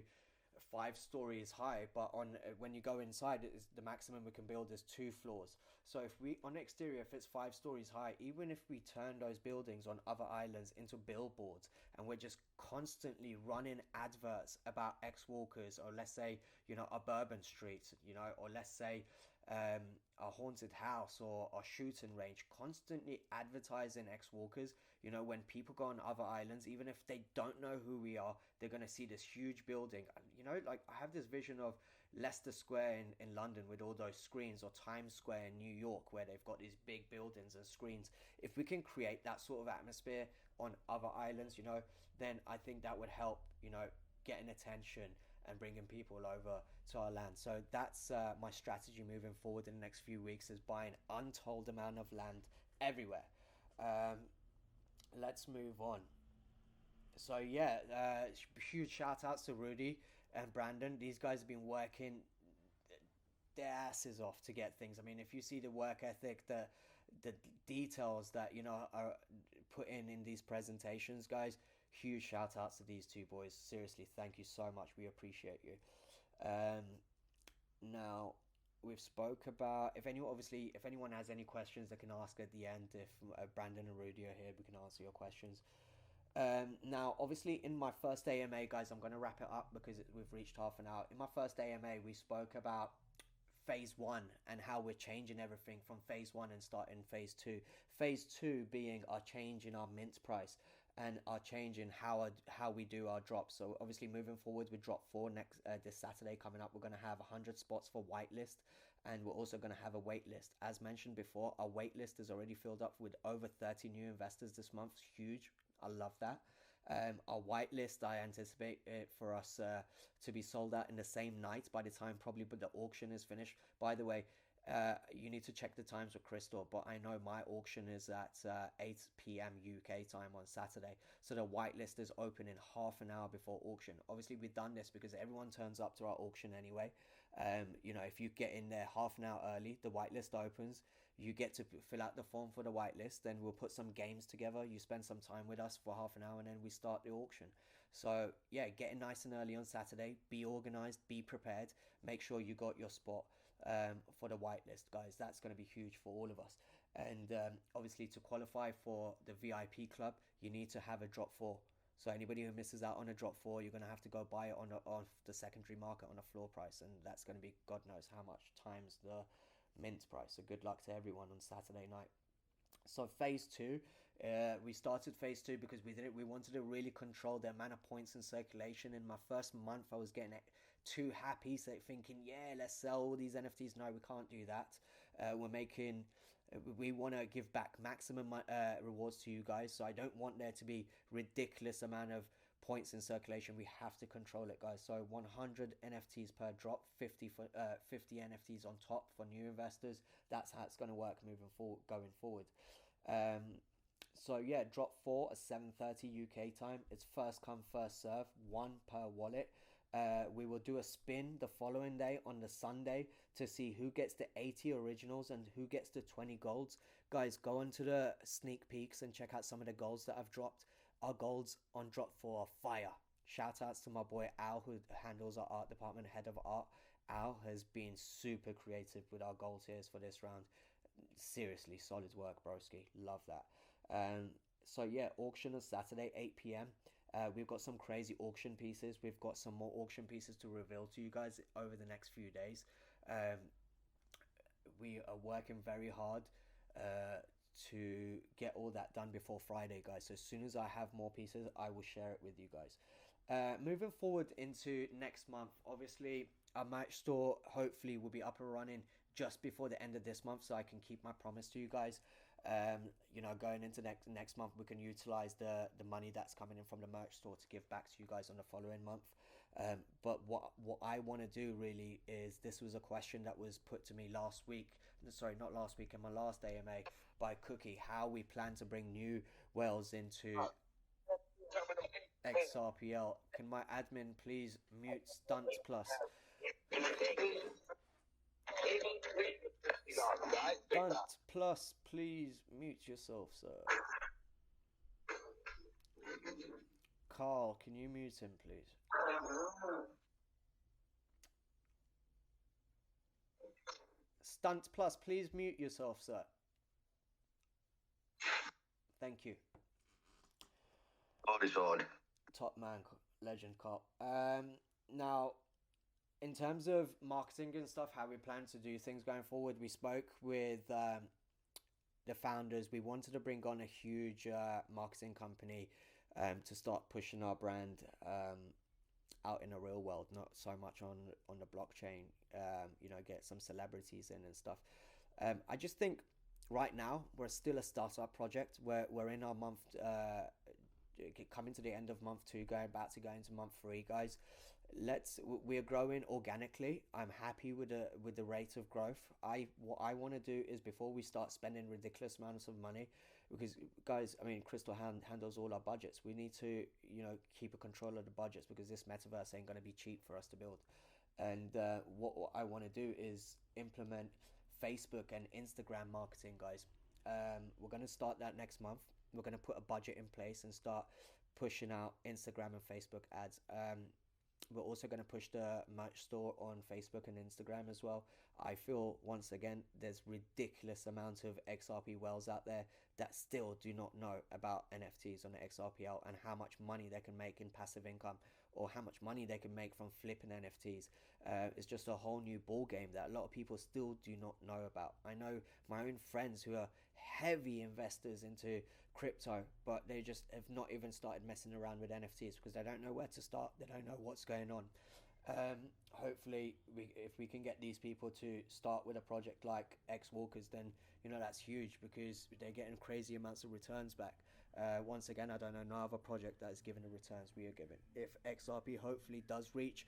5 stories high, but on when you go inside, the maximum we can build is 2 floors. So if we on the exterior, if it's 5 stories high, even if we turn those buildings on other islands into billboards, and we're just constantly running adverts about X Walkers, or let's say a Bourbon Street, or let's say a haunted house or a shooting range, constantly advertising X Walkers. When people go on other islands, even if they don't know who we are, they're going to see this huge building. Like I have this vision of Leicester Square in London with all those screens, or Times Square in New York where they've got these big buildings and screens. If we can create that sort of atmosphere on other islands, then I think that would help, getting attention and bringing people over to our land. So that's my strategy moving forward in the next few weeks, is buying untold amount of land everywhere. Let's move on. So yeah, huge shout outs to Rudy and Brandon. These guys have been working their asses off to get things. I mean, if you see the work ethic, the details that are put in these presentations, guys, huge shout outs to these two boys. Seriously, thank you so much. We appreciate you. Now we've spoke about, if anyone has any questions, they can ask at the end. If Brandon and Rudy are here, we can answer your questions. Now, obviously, in my first AMA, guys, I'm going to wrap it up because we've reached half an hour. In my first AMA, we spoke about phase 1 and how we're changing everything from phase 1 and starting phase 2. Phase 2 being our change in our mint price and our change in how we do our drops. So obviously moving forward with drop 4 next this Saturday coming up, we're going to have 100 spots for whitelist, and we're also going to have a wait list. As mentioned before, our wait list is already filled up with over 30 new investors this month. Huge. I love that. Our whitelist, I anticipate it for us to be sold out in the same night by the time probably the auction is finished. By the way, you need to check the times with Crystal, but I know my auction is at 8 p.m. UK time on Saturday. So the whitelist is open in half an hour before auction. Obviously, we've done this because everyone turns up to our auction anyway. If you get in there half an hour early, the whitelist opens. You get to fill out the form for the whitelist, then we'll put some games together. You spend some time with us for half an hour, and then we start the auction. So yeah, get in nice and early on Saturday. Be organized, be prepared. Make sure you got your spot for the whitelist, guys. That's going to be huge for all of us. And obviously, to qualify for the VIP club, you need to have a drop 4. So anybody who misses out on a drop 4, you're going to have to go buy it on the secondary market on a floor price, and that's going to be God knows how much times the mint price. So good luck to everyone on Saturday night. So phase 2, we started phase 2 because we wanted to really control the amount of points in circulation. In my first month, I was getting too happy, so thinking, yeah, let's sell all these NFTs. No, we can't do that. We want to give back maximum rewards to you guys. So I don't want there to be ridiculous amount of points in circulation. We have to control it, guys. So 100 NFTs per drop, 50 NFTs on top for new investors. That's how it's going to work going forward. So yeah, drop 4 at 7:30 UK time. It's first come, first serve, 1 per wallet. We will do a spin the following day on the Sunday to see who gets the 80 originals and who gets the 20 golds. Guys, go into the sneak peeks and check out some of the golds that I've dropped. Our golds on drop 4 are fire. Shout outs to my boy Al, who handles our art department, head of art. Al has been super creative with our gold tiers for this round. Seriously, solid work, broski. Love that. So yeah, auction on Saturday, 8 p.m. We've got some crazy auction pieces. We've got some more auction pieces to reveal to you guys over the next few days. We are working very hard to get all that done before Friday, guys. So as soon as I have more pieces, I will share it with you guys. Moving forward into next month, obviously our merch store hopefully will be up and running just before the end of this month, so I can keep my promise to you guys. Going into next month, we can utilize the money that's coming in from the merch store to give back to you guys on the following month. But what I want to do really is, this was a question that was put to me last week. Sorry, not last week, in my last AMA by Cookie. How we plan to bring new whales into XRPL. Can my admin please mute Stunt Plus? Stunt Plus, please mute yourself, sir. Carl, can you mute him, please? Stunt Plus, please mute yourself, sir. Thank you. Top man, legend, Carl. Now, in terms of marketing and stuff, how we plan to do things going forward, we spoke with the founders. We wanted to bring on a huge marketing company to start pushing our brand out in the real world, not so much on the blockchain. Get some celebrities in and stuff. I just think right now we're still a startup project. We're in our month, coming to the end of month 2, about to go into month 3, guys. We're growing organically. I'm happy with the rate of growth. What I want to do is, before we start spending ridiculous amounts of money, because guys, I mean, Crystal handles all our budgets. We need to keep a control of the budgets, because this metaverse ain't going to be cheap for us to build. And what I want to do is implement Facebook and Instagram marketing, guys. We're going to start that next month. We're going to put a budget in place and start pushing out Instagram and Facebook ads. We're also going to push the merch store on Facebook and Instagram as well. I feel, once again, there's ridiculous amount of XRP whales out there that still do not know about NFTs on the XRPL and how much money they can make in passive income, or how much money they can make from flipping NFTs. It's just a whole new ball game that a lot of people still do not know about. I know my own friends who are heavy investors into crypto, but they just have not even started messing around with NFTs because they don't know where to start. They don't know what's going on. Hopefully, if we can get these people to start with a project like XWalkers, then that's huge, because they're getting crazy amounts of returns back. Once again, I don't know no other project that is giving the returns we are giving. If XRP hopefully does reach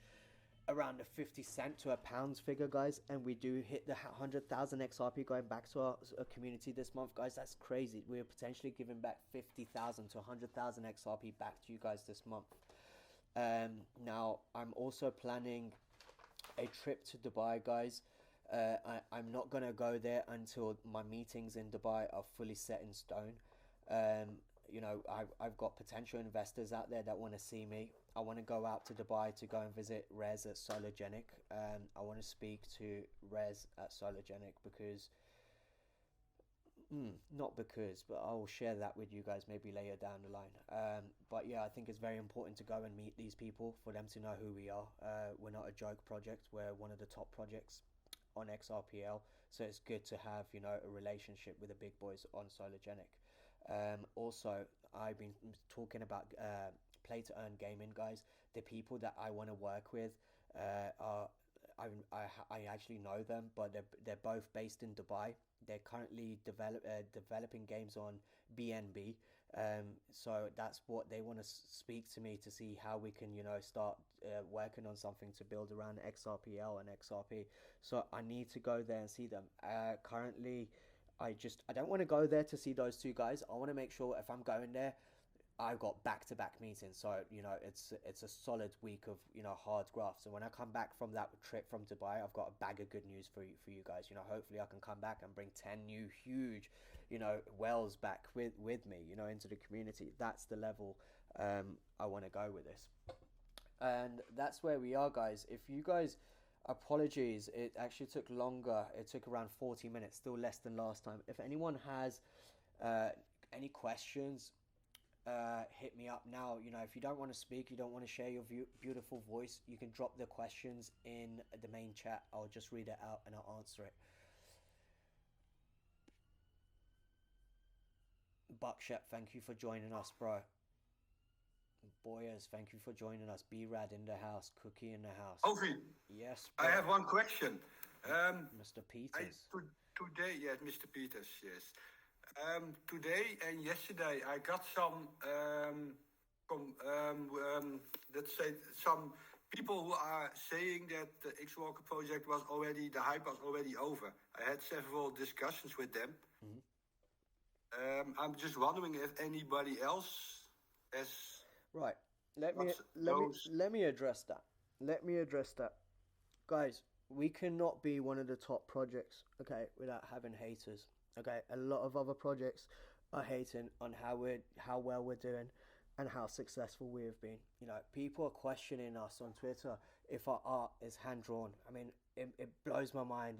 around the 50 cent to a pounds figure, guys, and we do hit the 100,000 XRP going back to our community this month, guys, that's crazy. We're potentially giving back 50,000 to 100,000 XRP back to you guys this month. Now, I'm also planning a trip to Dubai, guys. I'm not going to go there until my meetings in Dubai are fully set in stone. I've got potential investors out there that want to see me. I want to go out to Dubai to go and visit Rez at Solargenic. I want to speak to Rez at Solargenic because, but I will share that with you guys maybe later down the line. But yeah, I think it's very important to go and meet these people, for them to know who we are. We're not a joke project. We're one of the top projects on XRPL. So it's good to have, a relationship with the big boys on Solargenic. Also, I've been talking about play to earn gaming, guys. The people that I want to work with I actually know them, but they're both based in Dubai. They're currently developing games on BNB. So that's what they want to speak to me to see how we can start working on something to build around XRPL and XRP. So I need to go there and see them. Currently, I don't want to go there to see those two guys. I want to make sure if I'm going there, I've got back-to-back meetings, so it's a solid week of hard graft. So when I come back from that trip from Dubai, I've got a bag of good news for you guys. Hopefully I can come back and bring 10 new huge whales back with me into the community. That's the level I want to go with this, and that's where we are, guys. If you guys, apologies, it actually took longer. It took around 40 minutes, still less than last time. If anyone has any questions, hit me up now. If you don't want to speak, you don't want to share your beautiful voice, you can drop the questions in the main chat. I'll just read it out and I'll answer it. Buckshot, thank you for joining us, bro. Boyers, thank you for joining us. B-Rad in the house. Cookie in the house. Ovie. Yes, bro. I have one question. Mr. Peters. Today, yes, Mr. Peters, yes. Today and yesterday, I got some, let's say, some people who are saying that the XWalker project the hype was already over. I had several discussions with them. Mm-hmm. I'm just wondering if anybody else has. Right. Let me address that. Guys, we cannot be one of the top projects, okay, without having haters. Okay, a lot of other projects are hating on how well we're doing and how successful we have been. You know, people are questioning us on Twitter if our art is hand drawn. I mean, it blows my mind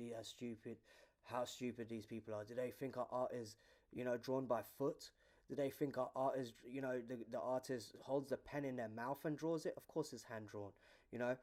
how stupid these people are. Do they think our art is, you know, drawn by foot? Do they think our art is, you know, the artist holds the pen in their mouth and draws it? Of course it's hand drawn. You know,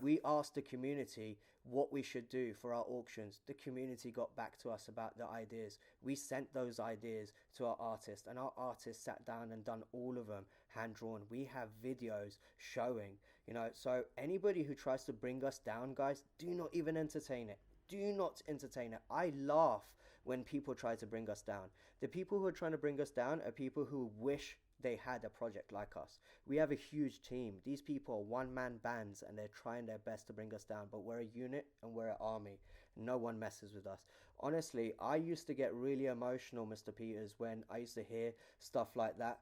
we asked the community what we should do for our auctions. The community got back to us about the ideas. We sent those ideas to our artist, and our artist sat down and done all of them hand drawn. We have videos showing, you know, so anybody who tries to bring us down, guys, do not even entertain it. Do not entertain it. I laugh when people try to bring us down. The people who are trying to bring us down are people who wish they had a project like us. We have a huge team. These people are one-man bands and they're trying their best to bring us down, but we're a unit and we're an army. No one messes with us. Honestly, I used to get really emotional, Mr. Peters, when I used to hear stuff like that.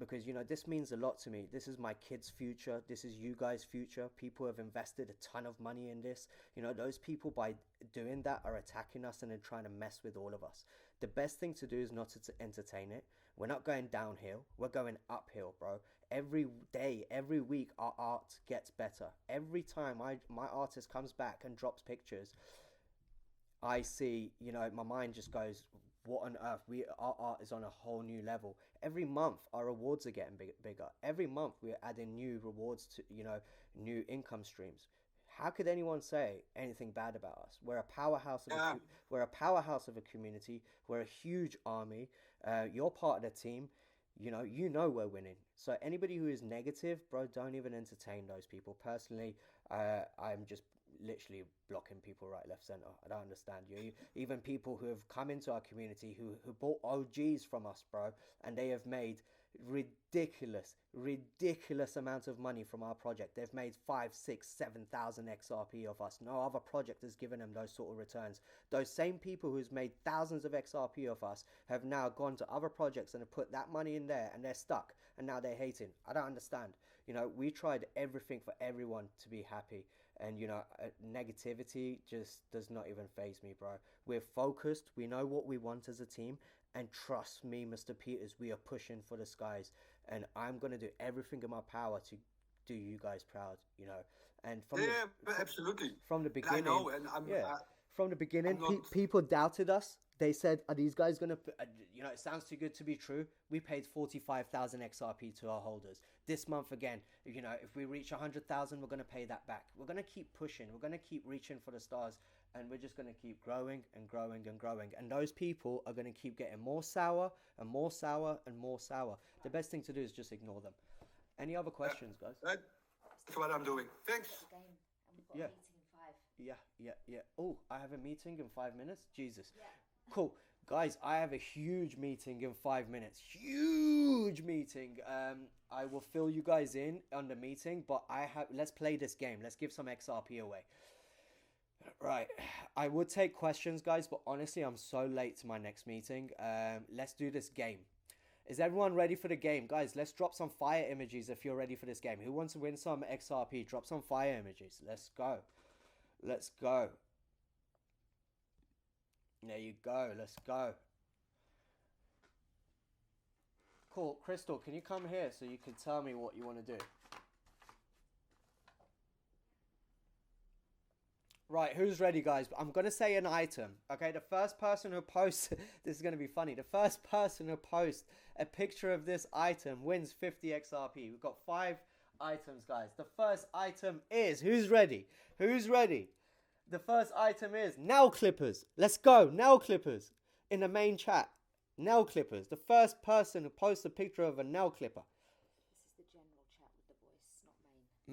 Because, you know, this means a lot to me. This is my kids' future. This is you guys' future. People have invested a ton of money in this. You know, those people, by doing that, are attacking us and then trying to mess with all of us. The best thing to do is not to entertain it. We're not going downhill. We're going uphill, bro. Every day, every week, our art gets better. Every time my artist comes back and drops pictures, I see, you know, my mind just goes, what on earth? Our art is on a whole new level. Every month, our rewards are getting bigger. Every month, we're adding new rewards to, you know, new income streams. How could anyone say anything bad about us? We're a powerhouse we're a powerhouse of a community. We're a huge army. You're part of the team. You know we're winning. So anybody who is negative, bro, don't even entertain those people. Personally, I'm just literally blocking people right, left, center. I don't understand you. Even people who have come into our community who bought OGs from us, bro, and they have made ridiculous amount of money from our project. They've made 5, 6, 7,000 XRP of us. No other project has given them those sort of returns. Those same people who's made thousands of XRP of us have now gone to other projects and have put that money in there, and they're stuck, and now they're hating. I don't understand. You know, we tried everything for everyone to be happy, and, you know, negativity just does not even faze me, bro. We're focused. We know what we want as a team. And trust me, Mr. Peters, we are pushing for the skies. And I'm going to do everything in my power to do you guys proud, you know. And absolutely. From the beginning, I know, and from the beginning, people doubted us. They said, are these guys going to, you know, it sounds too good to be true. We paid 45,000 XRP to our holders. This month again, you know, if we reach 100,000, we're going to pay that back. We're going to keep pushing. We're going to keep reaching for the stars. And we're just going to keep growing and growing and growing. And those people are going to keep getting more sour and more sour and more sour. The best thing to do is just ignore them. Any other questions, guys? That's what I'm doing. Thanks. Yeah. Yeah. Oh, I have a meeting in 5 minutes? Jesus. Yeah. Cool. Guys, I have a huge meeting in 5 minutes. Huge meeting. I will fill you guys in on the meeting, but let's play this game. Let's give some XRP away. Right, I would take questions, guys, but honestly, I'm so late to my next meeting. Let's do this game. Is everyone ready for the game? Guys, let's drop some fire emojis if you're ready for this game. Who wants to win some XRP? Drop some fire emojis. Let's go. Let's go. There you go. Let's go. Cool. Crystal, can you come here so you can tell me what you want to do? Right, who's ready, guys? I'm going to say an item, okay? The first person who posts, this is going to be funny. The first person who posts a picture of this item wins 50 XRP. We've got 5 items, guys. The first item is, who's ready? Who's ready? The first item is nail clippers. Let's go, nail clippers. In the main chat, nail clippers. The first person who posts a picture of a nail clipper. This is the general chat with the voice, not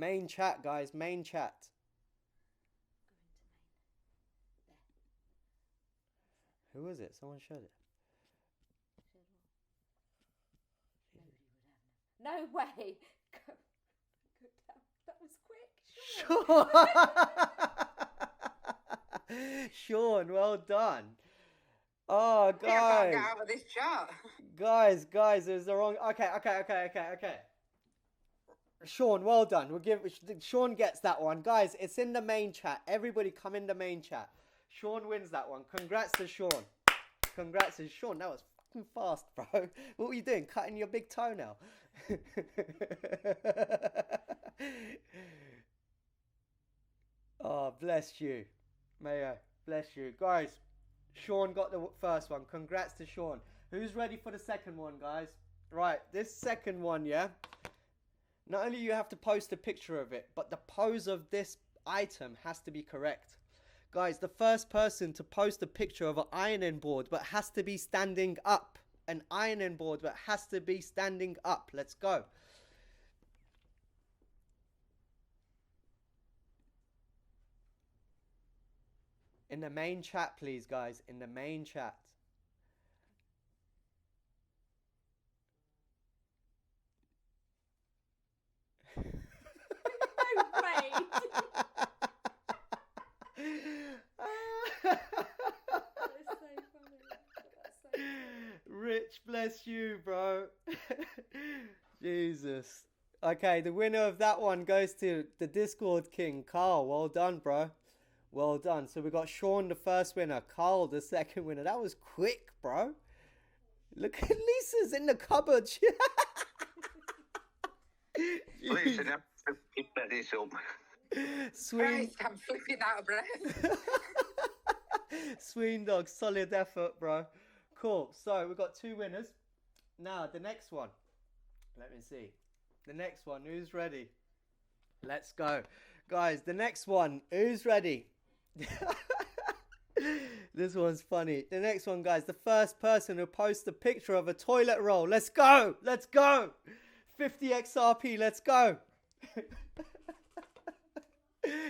main. Main chat, guys, main chat. Who was it? Someone showed it. No way. Go down. That was quick. Sean, well done. Oh, guys. I can't get out of this chat. Guys, it was the wrong. Okay. Sean, well done. We'll give Sean gets that one, guys. It's in the main chat. Everybody, come in the main chat. Sean wins that one. Congrats to Sean. Congrats to Sean. That was fucking fast, bro. What were you doing? Cutting your big toenail? Oh, bless you, Mayo. Bless you, guys. Sean got the first one. Congrats to Sean. Who's ready for the second one, guys? Right, this second one, yeah. Not only you have to post a picture of it, but the pose of this item has to be correct. Guys, the first person to post a picture of an ironing board but has to be standing up. An ironing board but has to be standing up. Let's go. In the main chat, please, guys. In the main chat. Rich, bless you, bro. Jesus. Okay, the winner of that one goes to the Discord King, Carl. Well done, bro. Well done. So we got Sean, the first winner. Carl, the second winner. That was quick, bro. Look at Lisa's in the cupboard. Lisa, never keep this up. Swing. I'm flipping out of breath. Swing dog, solid effort, bro. Cool. So we've got two winners. Now the next one. Let me see. The next one. Who's ready? Let's go, guys. The next one. Who's ready? This one's funny. The next one, guys. The first person who posts a picture of a toilet roll. Let's go. Let's go. 50 XRP. Let's go.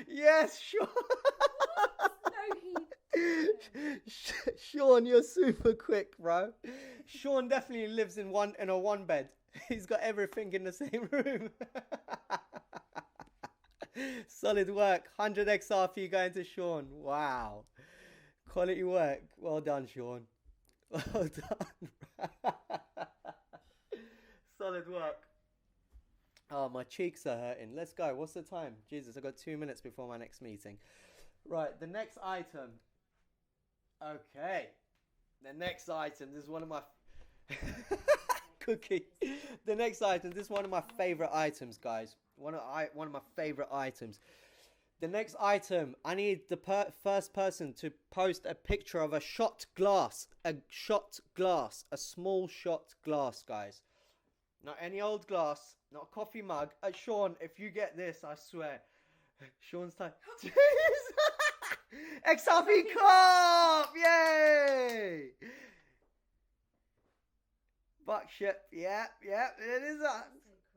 Yes, sure. Sean, you're super quick, bro. Sean definitely lives in a one bed. He's got everything in the same room. Solid work. 100 XRP going to Sean. Wow. Quality work. Well done, Sean. Well done. Solid work. Oh, my cheeks are hurting. Let's go. What's the time? Jesus, I've got 2 minutes before my next meeting. Right, the next item. Okay. The next item. This is one of my... Cookie. The next item. This is one of my favorite items, guys. One of my favorite items. The next item. I need the first person to post a picture of a shot glass. A shot glass. A small shot glass, guys. Not any old glass. Not a coffee mug. Sean, if you get this, I swear. Sean's time. XRP Club! Yay! Buckship. Yeah. It is that.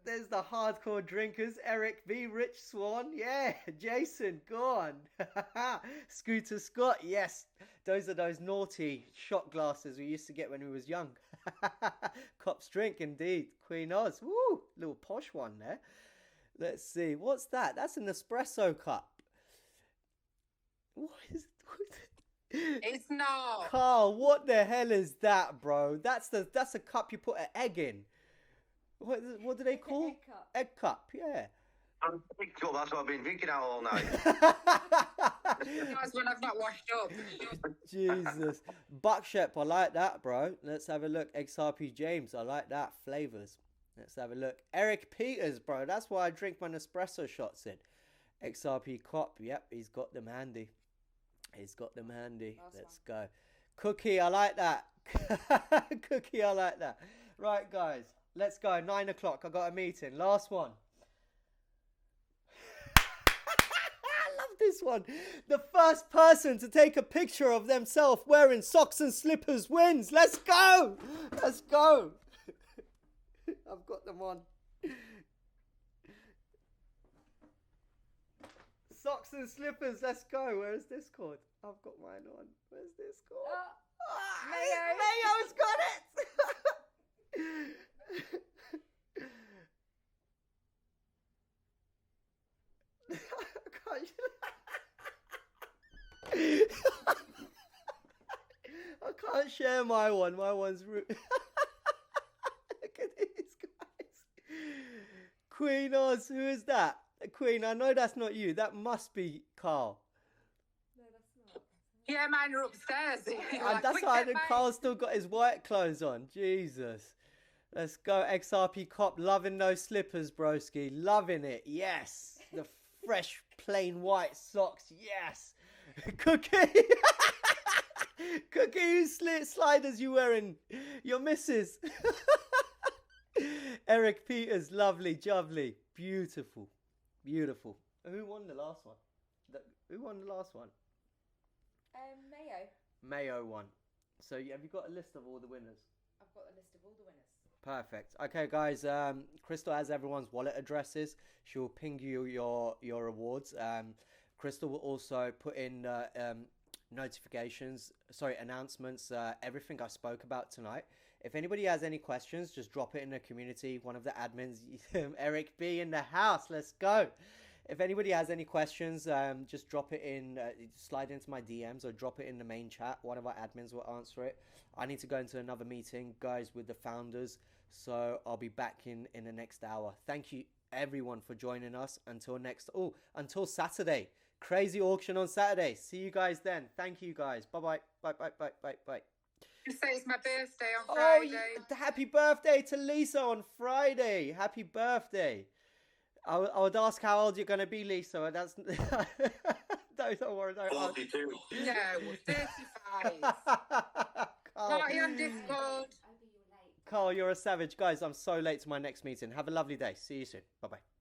There's the hardcore drinkers. Eric B, Rich Swan. Yeah. Jason, go on. Scooter Scott. Yes. Those are those naughty shot glasses we used to get when we was young. Cops drink, indeed. Queen Oz. Woo! Little posh one there. Let's see. What's that? That's an espresso cup. What is it? It's not. Carl, what the hell is that, bro? That's a cup you put an egg in. What do they call? Egg cup. Egg cup, yeah. That's what I've been thinking out all night. That's when I've not washed up. Jesus. Buckshep, I like that, bro. Let's have a look. XRP James, I like that. Flavors. Let's have a look. Eric Peters, bro. That's why I drink my Nespresso shots in. XRP Cop. Yep, he's got them handy. He's got them handy. Let's go. Cookie, I like that. Cookie, I like that. Right, guys. Let's go. 9 o'clock. I got a meeting. Last one. I love this one. The first person to take a picture of themselves wearing socks and slippers wins. Let's go. Let's go. I've got them on. Socks and slippers. Let's go. Where is Discord? I've got mine on. Where's Discord? Mayo. Mayo's got it. I can't share my one. My one's Look at these guys. Queen Oz, who is that? Queen, I know that's not you. That must be Carl. No, that's not. Yeah, mine are upstairs. And that's why Carl's still got his white clothes on. Jesus. Let's go, XRP Cop. Loving those slippers, broski. Loving it. Yes. The fresh, plain white socks. Yes. Cookie. Cookie, whose sliders you wearing? Your missus. Eric Peters. Lovely, jubbly. Beautiful. Beautiful. Who won the last one? Who won the last one? Mayo. Mayo won. So have you got a list of all the winners? I've got a list of all the winners. Perfect. Okay, guys. Crystal has everyone's wallet addresses. She'll ping you your awards. Crystal will also put in announcements, everything I spoke about tonight. If anybody has any questions, just drop it in the community. One of the admins, Eric B in the house. Let's go. If anybody has any questions, just drop it in, slide into my DMs or drop it in the main chat. One of our admins will answer it. I need to go into another meeting, guys, with the founders. So I'll be back in the next hour. Thank you, everyone, for joining us. Until Saturday. Crazy auction on Saturday. See you guys then. Thank you, guys. Bye-bye. Bye. You say it's my birthday on Friday. Oh, happy birthday to Lisa on Friday. Happy birthday. I would ask how old you're going to be, Lisa. That's don't worry. Don't 42. No, 35. Party on Discord. Carl, you're a savage. Guys, I'm so late to my next meeting. Have a lovely day. See you soon. Bye-bye.